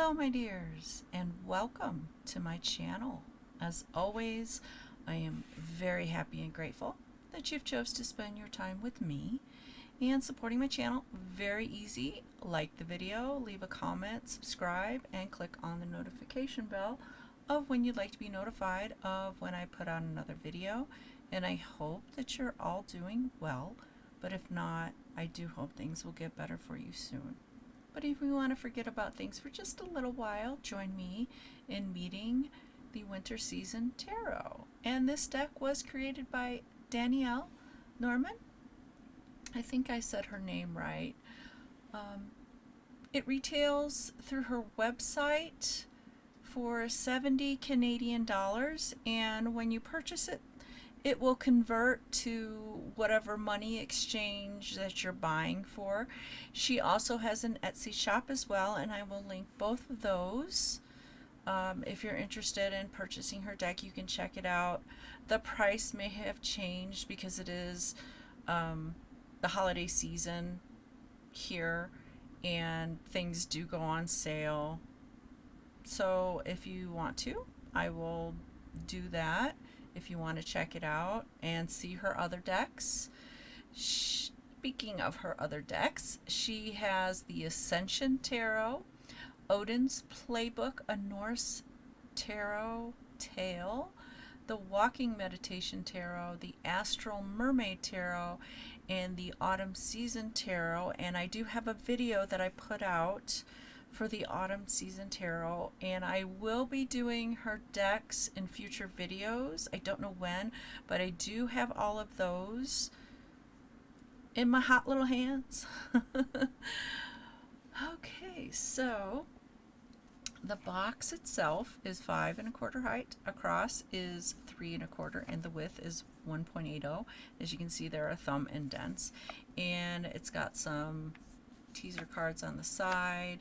Hello my dears, and welcome to my channel. As always, I am very happy and grateful that you've chose to spend your time with me and supporting my channel. Very easy. Like the video, leave a comment, subscribe, and click on the notification bell of when you'd like to be notified of when I put out another video. And I hope that you're all doing well, but if not, I do hope things will get better for you soon. But if we want to forget about things for just a little while, join me in meeting the Winter Season Tarot. And this deck was created by Dani'el Norman. I think I said her name right. It retails through her website for 70 Canadian dollars, and when you purchase it, it will convert to whatever money exchange that you're buying for. She also has an Etsy shop as well, and I will link both of those. If you're interested in purchasing her deck, you can check it out. The price may have changed because it is the holiday season here, and things do go on sale. So if you want to, I will do that. If you want to check it out and see her other decks. Speaking of her other decks, she has the Ascension Tarot, Odin's Playbook, a Norse Tarot Tale, the Walking Meditation Tarot, the Astral Mermaid Tarot, and the Autumn Season Tarot. And I do have a video that I put out for the Autumn Season Tarot, and I will be doing her decks in future videos. I don't know when, but I do have all of those in my hot little hands. Okay, so the box itself is 5 1/4 height, across is 3 1/4, and the width is 1.80. As you can see, there are thumb indents, and it's got some teaser cards on the sides,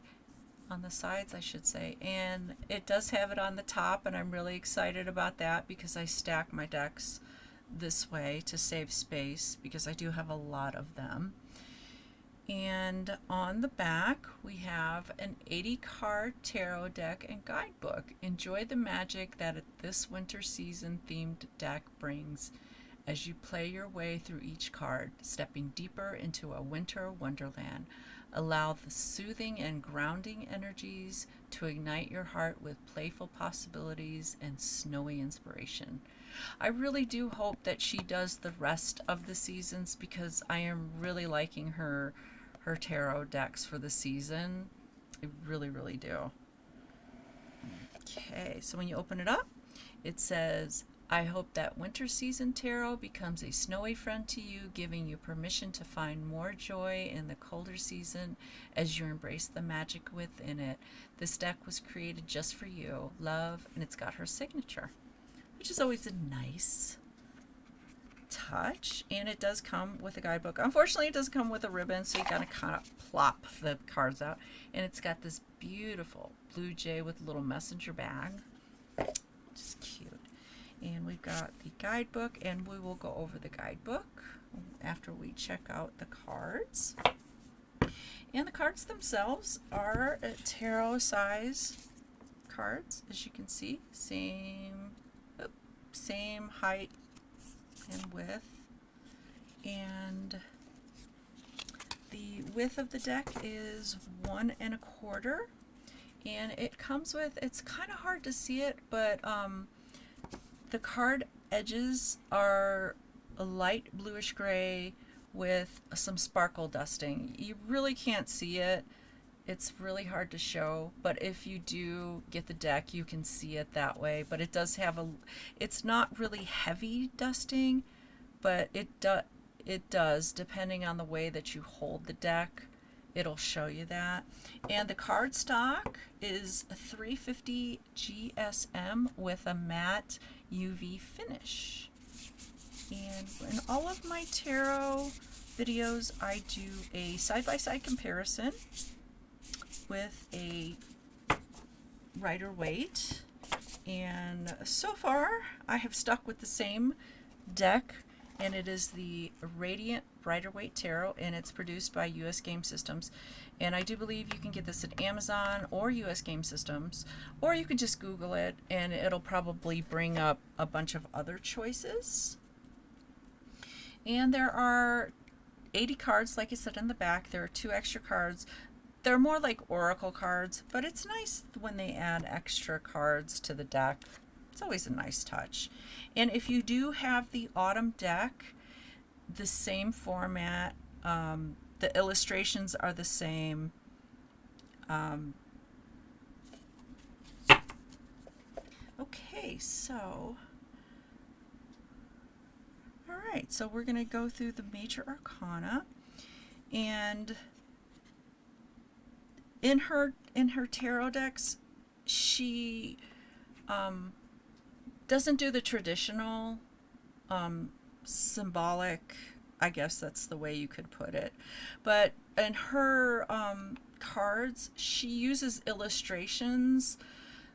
I should say, and it does have it on the top, and I'm really excited about that because I stack my decks this way to save space because I do have a lot of them. And on the back we have an 80 card tarot deck and guidebook. Enjoy the magic that this winter season themed deck brings as you play your way through each card, stepping deeper into a winter wonderland. Allow the soothing and grounding energies to ignite your heart with playful possibilities and snowy inspiration. I really do hope that she does the rest of the seasons because I am really liking her tarot decks for the season. I really, really do. Okay, so when you open it up, it says, I hope that Winter Season Tarot becomes a snowy friend to you, giving you permission to find more joy in the colder season as you embrace the magic within it. This deck was created just for you. Love, and it's got her signature, which is always a nice touch. And it does come with a guidebook. Unfortunately, it doesn't come with a ribbon, so you gotta kind of plop the cards out. And it's got this beautiful blue jay with a little messenger bag. Just cute. And we've got the guidebook, and we will go over the guidebook after we check out the cards. And the cards themselves are tarot size cards, as you can see. Same height and width. And the width of the deck is 1 1/4. And it comes with, it's kind of hard to see it, but the card edges are a light bluish gray with some sparkle dusting. You really can't see it. It's really hard to show, but if you do get the deck, you can see it that way. But it does have it's not really heavy dusting, but it does, depending on the way that you hold the deck, it'll show you that. And the card stock is 350 GSM with a matte UV finish. And in all of my tarot videos, I do a side-by-side comparison with a Rider-Waite, and so far I have stuck with the same deck and it is the Radiant Brighter Weight Tarot, and it's produced by US Game Systems. And I do believe you can get this at Amazon or US Game Systems, or you can just Google it and it'll probably bring up a bunch of other choices. And there are 80 cards, like I said in the back. There are 2 extra cards. They're more like oracle cards, but it's nice when they add extra cards to the deck. It's always a nice touch. And if you do have the autumn deck, the same format, the illustrations are the same. Okay, so all right, so we're going to go through the major arcana, and in her tarot decks, she doesn't do the traditional symbolic, I guess that's the way you could put it, but in her cards, she uses illustrations.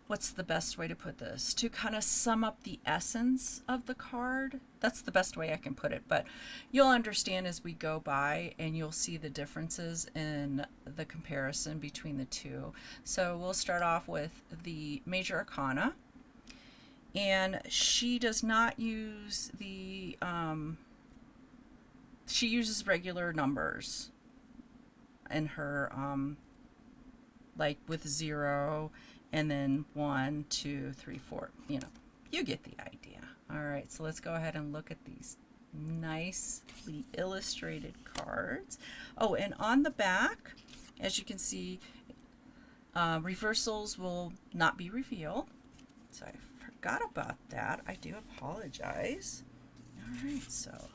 What's the best way to put this? To kind of sum up the essence of the card. That's the best way I can put it, but you'll understand as we go by, and you'll see the differences in the comparison between the two. So we'll start off with the major arcana, and she does not use the she uses regular numbers in her like with 0 and then 1, 2, 3, 4. You know, you get the idea. All right, so let's go ahead and look at these nicely illustrated cards. Oh, and on the back, as you can see, reversals will not be revealed. So I forgot about that. I do apologize. All right, so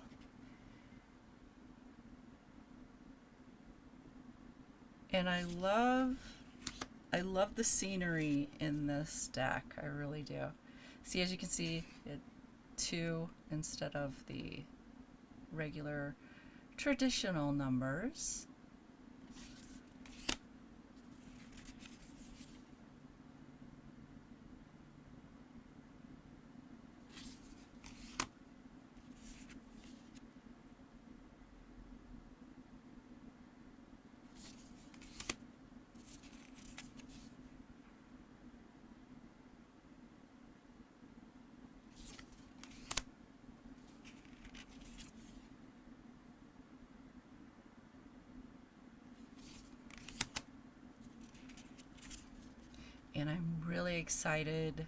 and I love the scenery in this deck. I really do. See, as you can see, 2 instead of the regular traditional numbers. And I'm really excited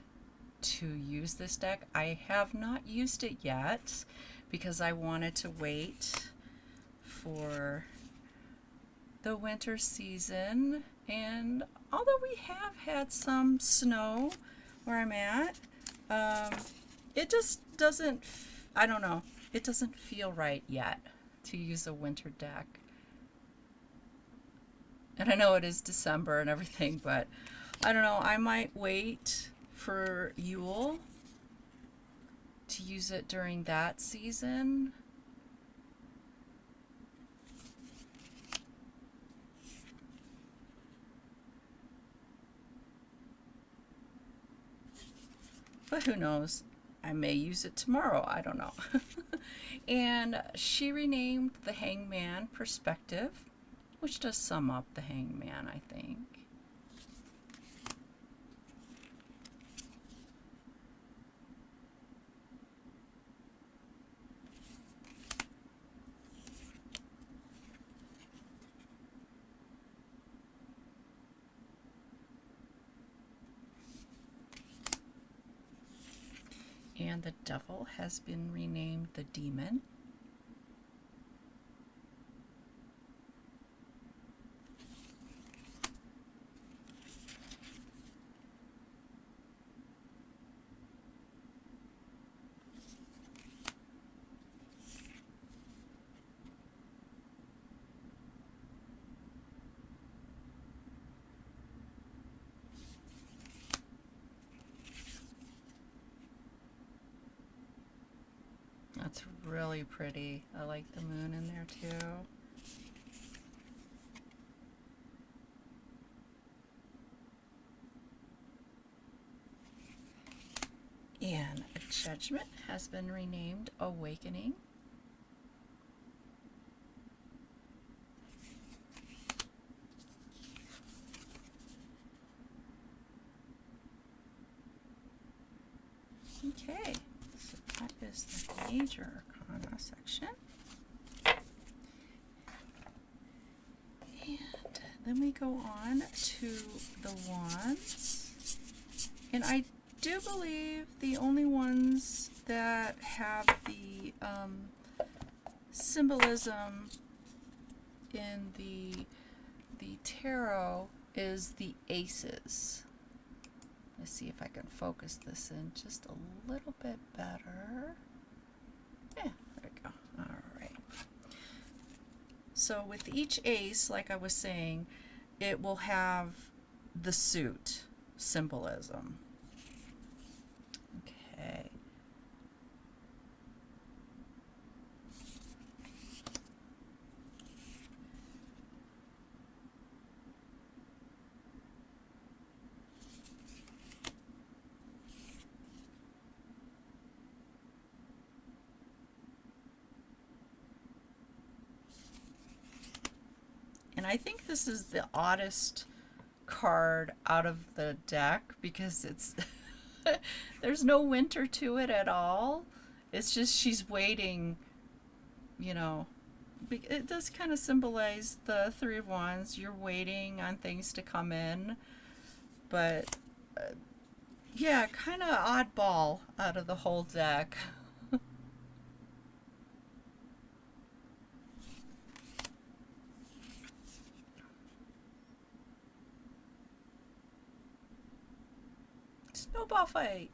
to use this deck. I have not used it yet because I wanted to wait for the winter season, and although we have had some snow where I'm at, it just doesn't, I don't know, it doesn't feel right yet to use a winter deck. And I know it is December and everything, but I don't know, I might wait for Yule to use it during that season. But who knows? I may use it tomorrow. I don't know. And she renamed the Hangman Perspective, which does sum up the Hangman, I think. And the Devil has been renamed the Demon. That's really pretty. I like the moon in there too. And Judgment has been renamed Awakening. Okay, so that is the major arcana section. And then we go on to the wands. And I do believe the only ones that have the symbolism in the tarot is the aces. Let's see if I can focus this in just a little bit better. Yeah, there we go. All right. So with each ace, like I was saying, it will have the suit symbolism. Okay. And I think this is the oddest card out of the deck because it's there's no winter to it at all. It's just she's waiting, you know. It does kind of symbolize the Three of Wands. You're waiting on things to come in. But yeah, kind of oddball out of the whole deck. Snowball fight.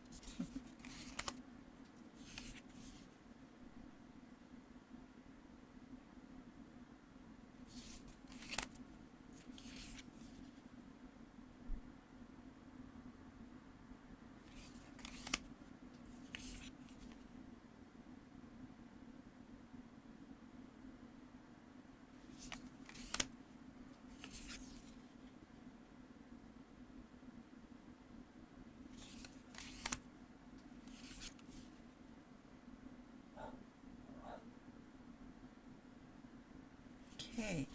Okay,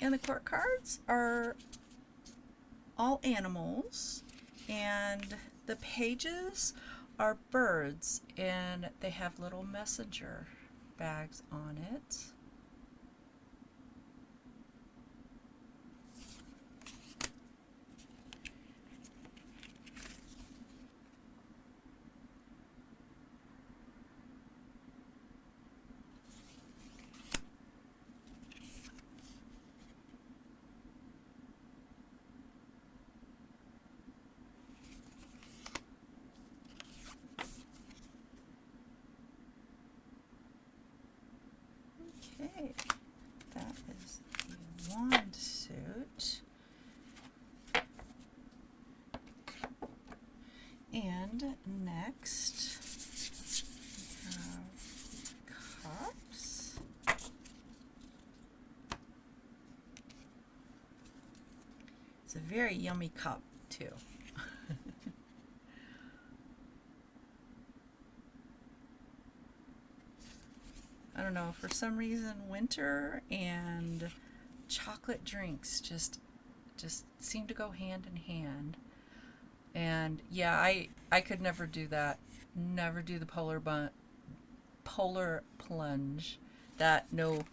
and the court cards are all animals, and the pages are birds, and they have little messenger bags on it. Okay, that is the wand suit. And next, we have cups. It's a very yummy cup, too. I don't know, for some reason winter and chocolate drinks just seem to go hand in hand. And yeah, I could never do that. Never do the polar plunge. That no.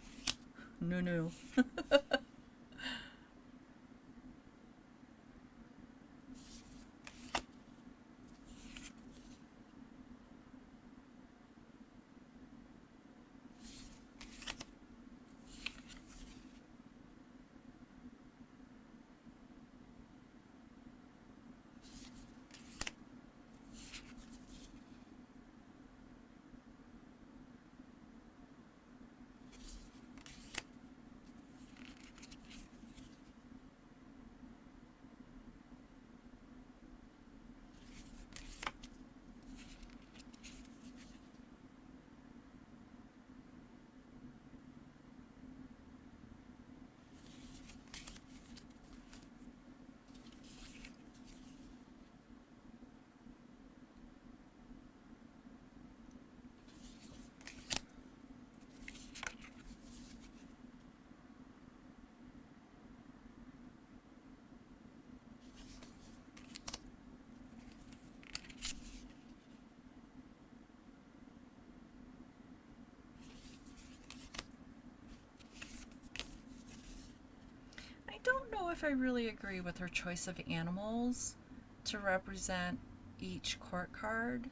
if I really agree with her choice of animals to represent each court card.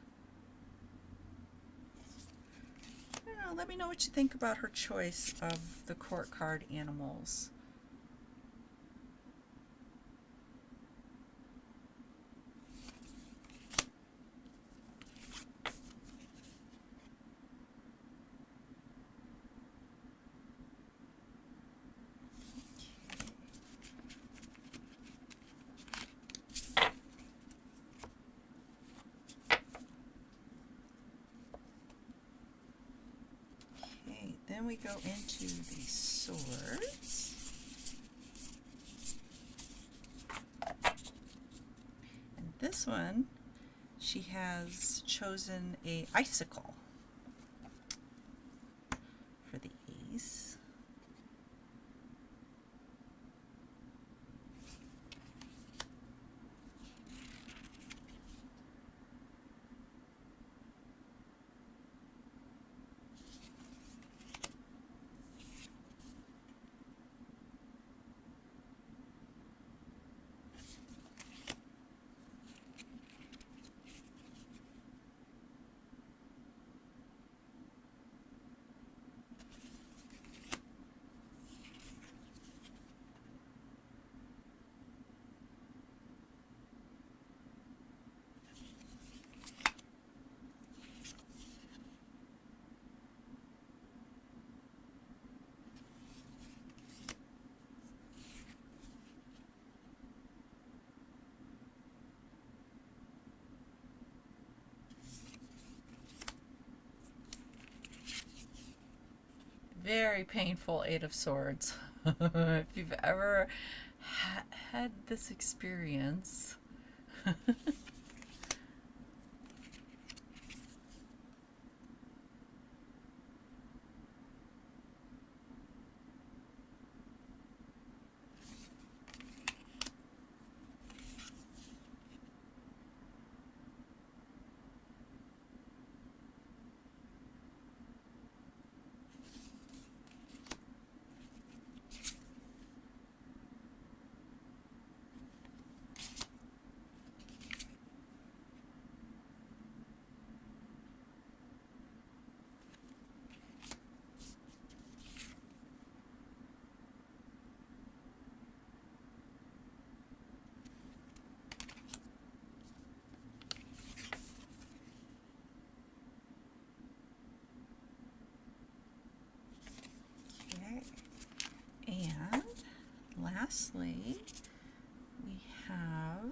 I don't know, let me know what you think about her choice of the court card animals. Then we go into the swords. And this one, she has chosen a icicle for the ace. Very painful Eight of Swords. If you've ever had this experience. And lastly, we have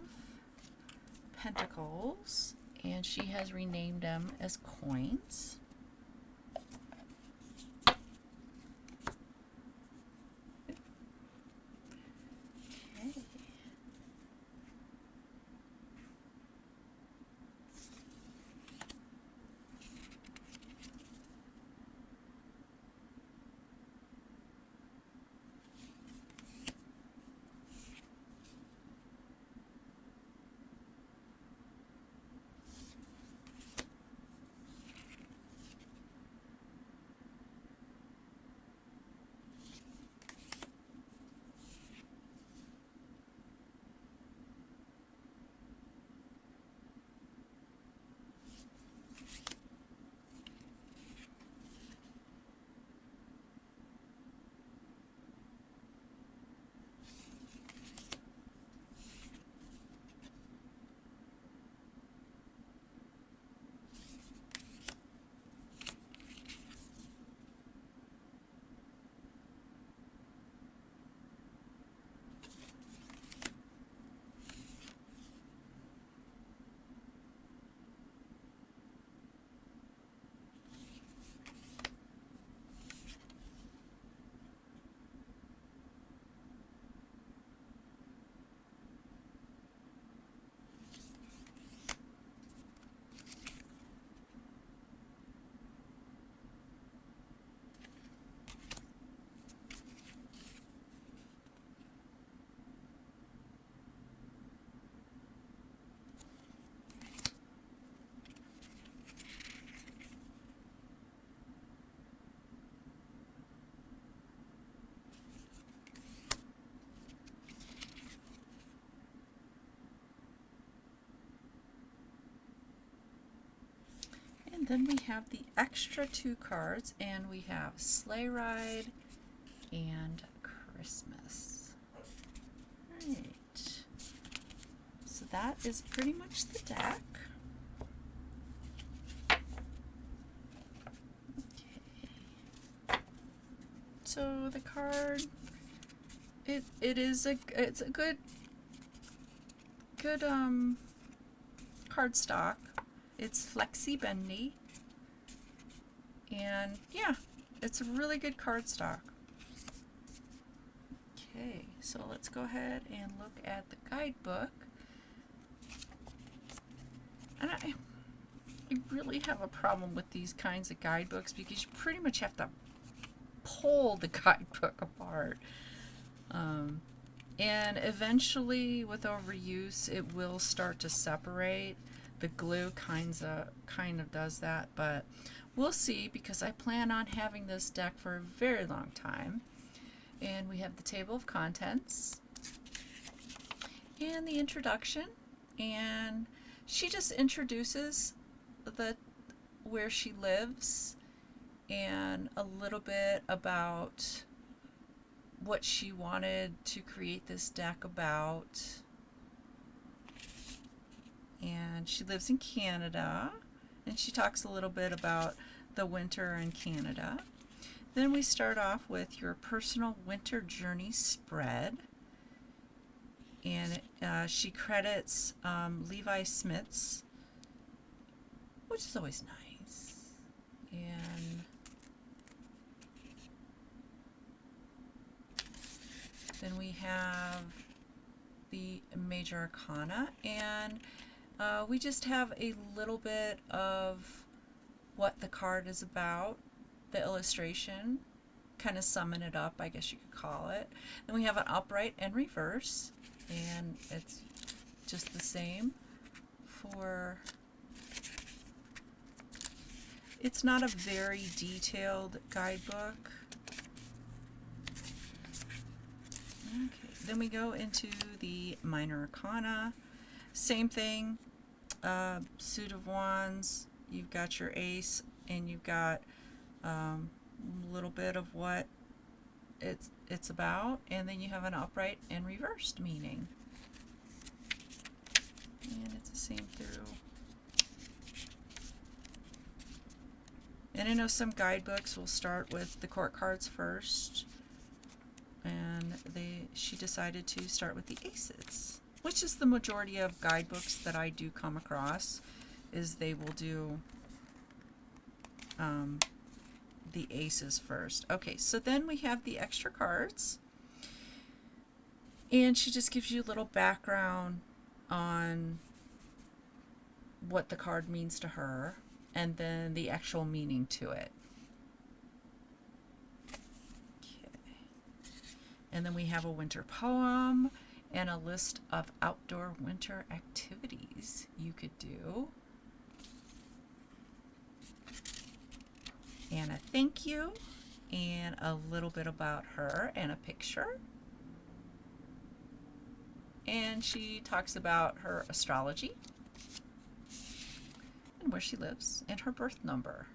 pentacles, and she has renamed them as coins. Okay. Then we have the extra 2 cards, and we have Sleigh Ride and Christmas. Right. So that is pretty much the deck. Okay. So the card, it's a good cardstock. It's flexi bendy, and yeah, it's a really good cardstock. Okay, so let's go ahead and look at the guidebook. And I really have a problem with these kinds of guidebooks because you pretty much have to pull the guidebook apart. And eventually, with overuse, it will start to separate. The glue kind of does that, but we'll see, because I plan on having this deck for a very long time. And we have the table of contents and the introduction, and she just introduces where she lives and a little bit about what she wanted to create this deck about. And she lives in Canada, and she talks a little bit about the winter in Canada. Then we start off with your personal winter journey spread, and she credits Levi Smiths, which is always nice. And then we have the Major Arcana, and we just have a little bit of what the card is about, the illustration, kind of summing it up, I guess you could call it. Then we have an upright and reverse, and it's just the same for... It's not a very detailed guidebook. Okay, then we go into the Minor Arcana. Same thing, suit of wands, you've got your ace, and you've got a little bit of what it's about, and then you have an upright and reversed meaning. And it's the same through. And I know some guidebooks will start with the court cards first, and she decided to start with the aces, which is the majority of guidebooks that I do come across, is they will do the aces first. Okay, so then we have the extra cards, and she just gives you a little background on what the card means to her, and then the actual meaning to it. Okay. And then we have a winter poem and a list of outdoor winter activities you could do. And a thank you, and a little bit about her, and a picture. And she talks about her astrology, and where she lives, and her birth number.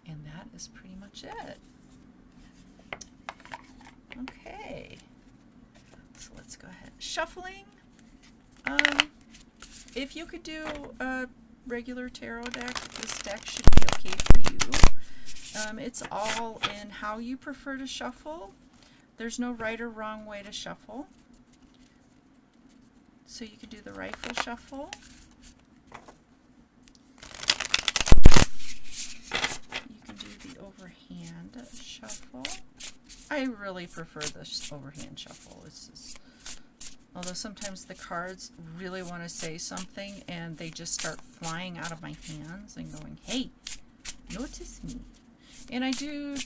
And that is pretty much it. Okay. So let's go ahead. Shuffling. If you could do a regular tarot deck, this deck should be okay for you. It's all in how you prefer to shuffle. There's no right or wrong way to shuffle. So you could do the rifle shuffle. You can do the overhand shuffle. I really prefer this overhand shuffle. Although sometimes the cards really want to say something and they just start flying out of my hands and going, hey, notice me. And I do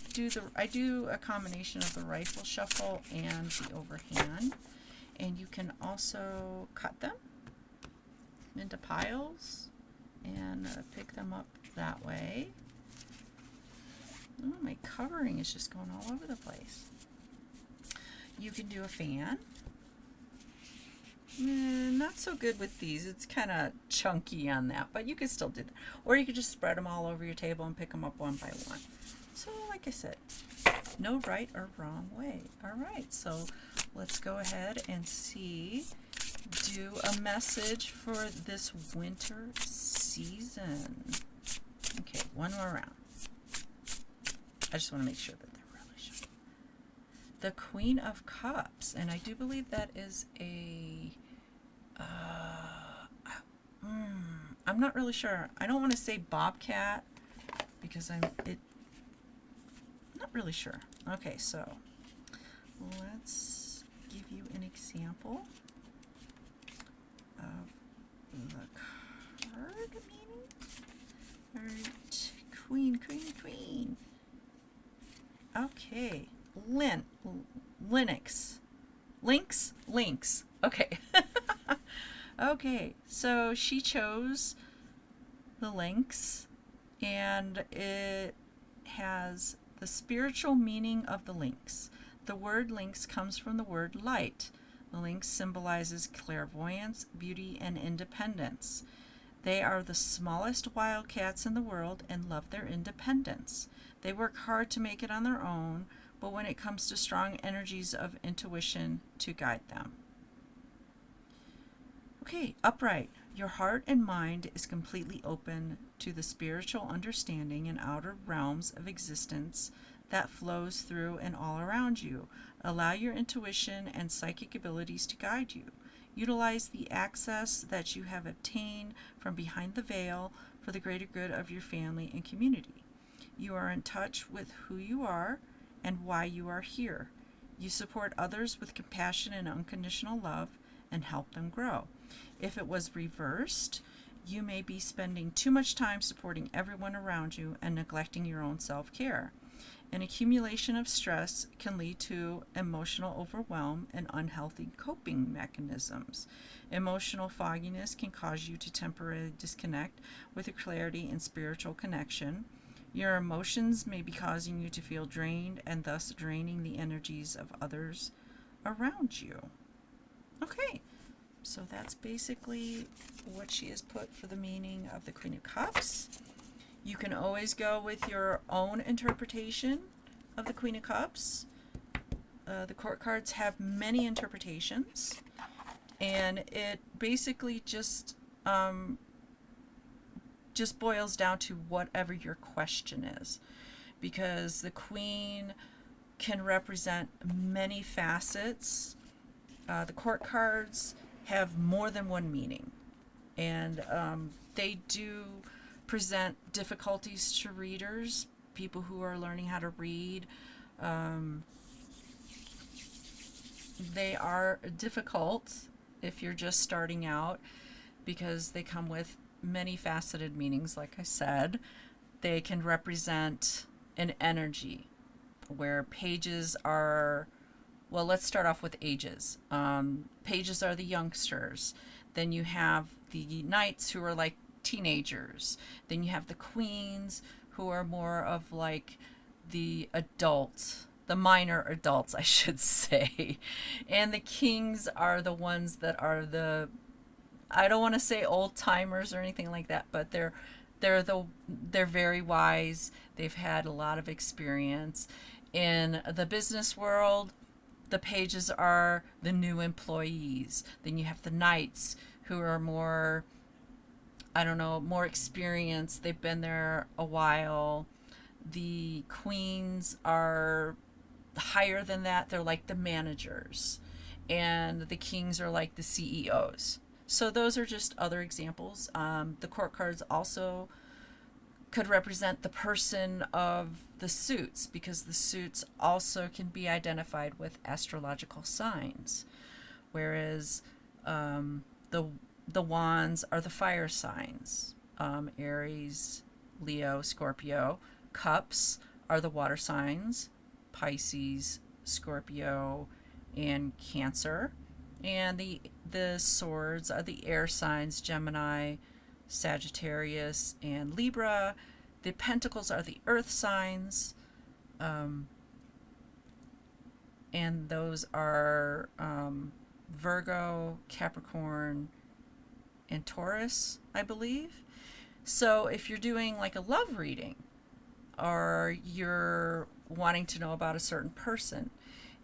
a combination of the rifle shuffle and the overhand. And you can also cut them into piles and pick them up that way. Oh, my covering is just going all over the place. You can do a fan. Not so good with these. It's kind of chunky on that, but you could still do that. Or you could just spread them all over your table and pick them up one by one. So like I said, no right or wrong way. All right, so let's go ahead and do a message for this winter season. Okay, one more round. I just want to make sure that they're really sure. The Queen of Cups, and I do believe that is a I'm not really sure. I don't want to say bobcat because I'm not really sure. Okay, so let's give you an example of the card meaning. All right, queen. Okay, Lynx. Okay. Okay, so she chose the lynx, and it has the spiritual meaning of the lynx. The word lynx comes from the word light. The lynx symbolizes clairvoyance, beauty, and independence. They are the smallest wildcats in the world and love their independence. They work hard to make it on their own, but when it comes to strong energies of intuition to guide them. Okay, upright. Your heart and mind is completely open to the spiritual understanding and outer realms of existence that flows through and all around you. Allow your intuition and psychic abilities to guide you. Utilize the access that you have obtained from behind the veil for the greater good of your family and community. You are in touch with who you are and why you are here. You support others with compassion and unconditional love and help them grow. If it was reversed, you may be spending too much time supporting everyone around you and neglecting your own self-care. An accumulation of stress can lead to emotional overwhelm and unhealthy coping mechanisms. Emotional fogginess can cause you to temporarily disconnect with your clarity and spiritual connection. Your emotions may be causing you to feel drained and thus draining the energies of others around you. Okay. So that's basically what she has put for the meaning of the Queen of Cups. You can always go with your own interpretation of the Queen of Cups. The court cards have many interpretations, and it basically just boils down to whatever your question is, because the Queen can represent many facets. The court cards have more than one meaning, and they do present difficulties to readers, people who are learning how to read. They are difficult if you're just starting out because they come with many faceted meanings. Like I said, they can represent an energy where pages are, well, let's start off with ages. Pages are the youngsters. Then you have the knights, who are like teenagers. Then you have the queens, who are more of like the adults, the minor adults, I should say. And the kings are the ones that are the, I don't want to say old timers or anything like that, but they're very wise. They've had a lot of experience. In the business world, the pages are the new employees. Then you have the knights, who are more, I don't know, more experienced. They've been there a while. The queens are higher than that. They're like the managers. And the kings are like the CEOs. So those are just other examples. The court cards also could represent the person of the suits, because the suits also can be identified with astrological signs, whereas the wands are the fire signs, Aries, Leo, Scorpio. Cups are the water signs, Pisces, Scorpio, and Cancer. And the swords are the air signs, Gemini, Sagittarius, and Libra. The pentacles are the earth signs, and those are Virgo, Capricorn, and Taurus, I believe. So if you're doing like a love reading, or you're wanting to know about a certain person,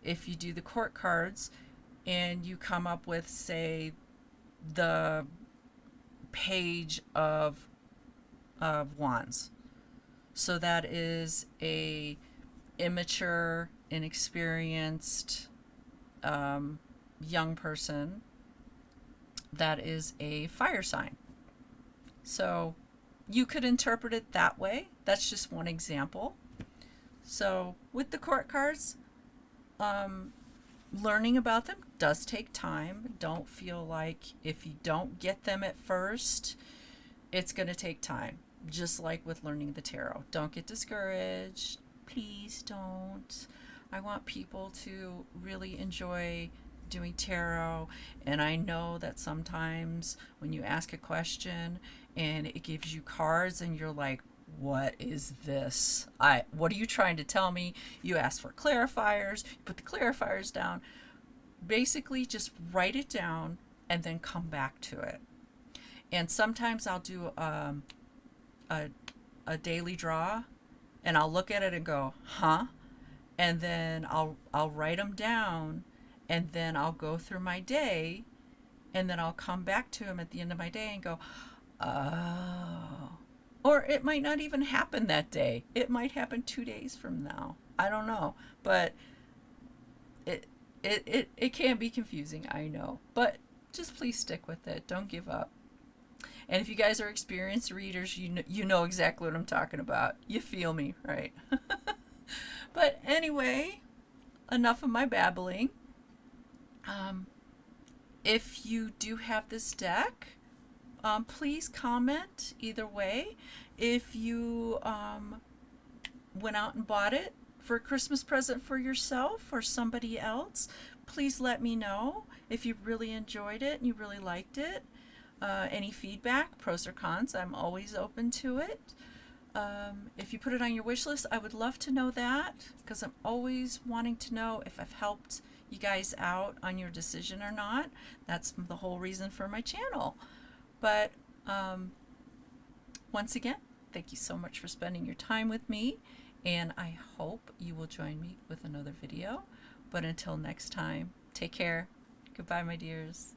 if you do the court cards and you come up with, say, the page of wands, so that is a immature, inexperienced young person. That is a fire sign. So you could interpret it that way. That's just one example. So with the court cards, learning about them does take time. Don't feel like if you don't get them at first, it's going to take time. Just like with learning the tarot. Don't get discouraged. Please don't. I want people to really enjoy doing tarot, and I know that sometimes when you ask a question and it gives you cards and you're like, what is this? What are you trying to tell me? You ask for clarifiers, you put the clarifiers down. Basically just write it down and then come back to it. And sometimes I'll do a daily draw, and I'll look at it and go, huh? And then I'll write them down, and then I'll go through my day, and then I'll come back to them at the end of my day and go, oh. Or it might not even happen that day. It might happen 2 days from now. I don't know. But it can be confusing, I know. But just please stick with it. Don't give up. And if you guys are experienced readers, you know exactly what I'm talking about. You feel me, right? But anyway, enough of my babbling. If you do have this deck, please comment either way. If you went out and bought it for a Christmas present for yourself or somebody else, please let me know if you really enjoyed it and you really liked it. Any feedback, pros or cons, I'm always open to it. If you put it on your wish list, I would love to know that, because I'm always wanting to know if I've helped you guys out on your decision or not. That's the whole reason for my channel. But once again, thank you so much for spending your time with me, and I hope you will join me with another video. But until next time, take care. Goodbye, my dears.